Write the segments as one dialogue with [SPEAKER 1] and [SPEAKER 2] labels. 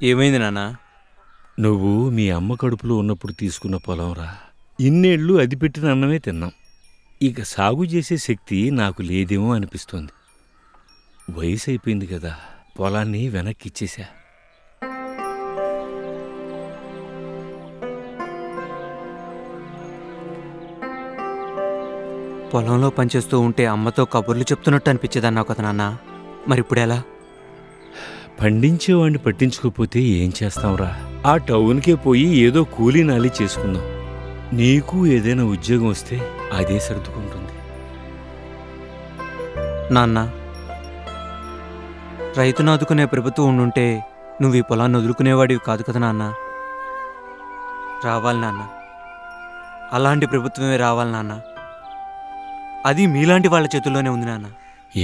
[SPEAKER 1] ఏమైంది నాన్న?
[SPEAKER 2] నువ్వు మీ అమ్మ కడుపులో ఉన్నప్పుడు తీసుకున్న పొలంరా. ఇన్నేళ్ళు అది పెట్టిన అన్నమే తిన్నాం. ఇక సాగు చేసే శక్తి నాకు లేదేమో అనిపిస్తోంది. వయసు అయిపోయింది కదా, పొలాన్ని వెనక్కిచ్చేశా.
[SPEAKER 1] పొలంలో పనిచేస్తూ ఉంటే అమ్మతో కబుర్లు చెప్తున్నట్టు అనిపించేదన్నావు కదా నాన్న, మరి ఇప్పుడెలా?
[SPEAKER 2] పండించేవాడిని పట్టించుకోపోతే ఏం చేస్తాంరా? ఆ టౌన్కే పోయి ఏదో కూలీ నాలి చేసుకుందాం. నీకు ఏదైనా ఉద్యోగం వస్తే అదే సర్దుకుంటుంది.
[SPEAKER 1] నాన్న, రైతును ఆదుకునే ప్రభుత్వం ఉండుంటే నువ్వు ఈ పొలాన్ని వదులుకునేవాడివి కాదు కదా నాన్న. రావాలి నాన్న, అలాంటి ప్రభుత్వమే రావాలి నాన్న. అది మీలాంటి వాళ్ళ చేతుల్లోనే ఉంది నాన్న.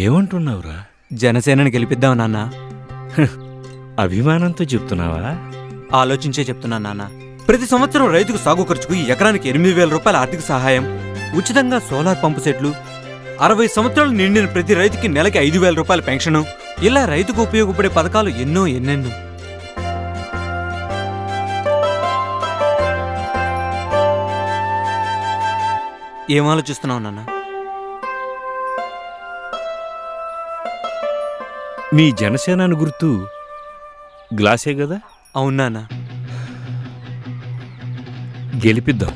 [SPEAKER 2] ఏమంటున్నావురా?
[SPEAKER 1] జనసేనని గెలిపిద్దాం నాన్న.
[SPEAKER 2] అభిమానంతో చెప్తున్నావా?
[SPEAKER 1] ఆలోచించే చెప్తున్నా నాన్న. ప్రతి సంవత్సరం రైతుకు సాగు ఖర్చుకు ఎకరానికి 8,000 రూపాయల ఆర్థిక సహాయం, ఉచితంగా సోలార్ పంపు సెట్లు, 60 సంవత్సరాలు నిండిన ప్రతి రైతుకి నెలకి 5,000 రూపాయల పెన్షను, ఇలా రైతుకు ఉపయోగపడే పథకాలు ఎన్నెన్నో. ఏం ఆలోచిస్తున్నావు నాన్న?
[SPEAKER 2] మీ జనసేనాని గుర్తు గ్లాసే కదా?
[SPEAKER 1] అవునా నాన్న.
[SPEAKER 2] గెలిపిద్దాం.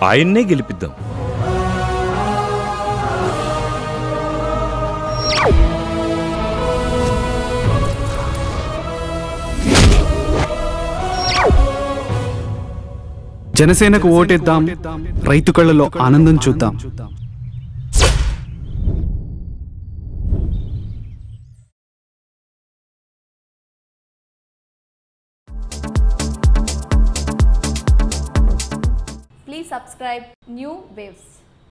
[SPEAKER 2] ఆయన్నే గెలిపిద్దాం.
[SPEAKER 3] జనసేనకు ఓటేద్దాం, రైతు కళ్ళలో ఆనందం చూద్దాం.
[SPEAKER 4] Please subscribe New Waves.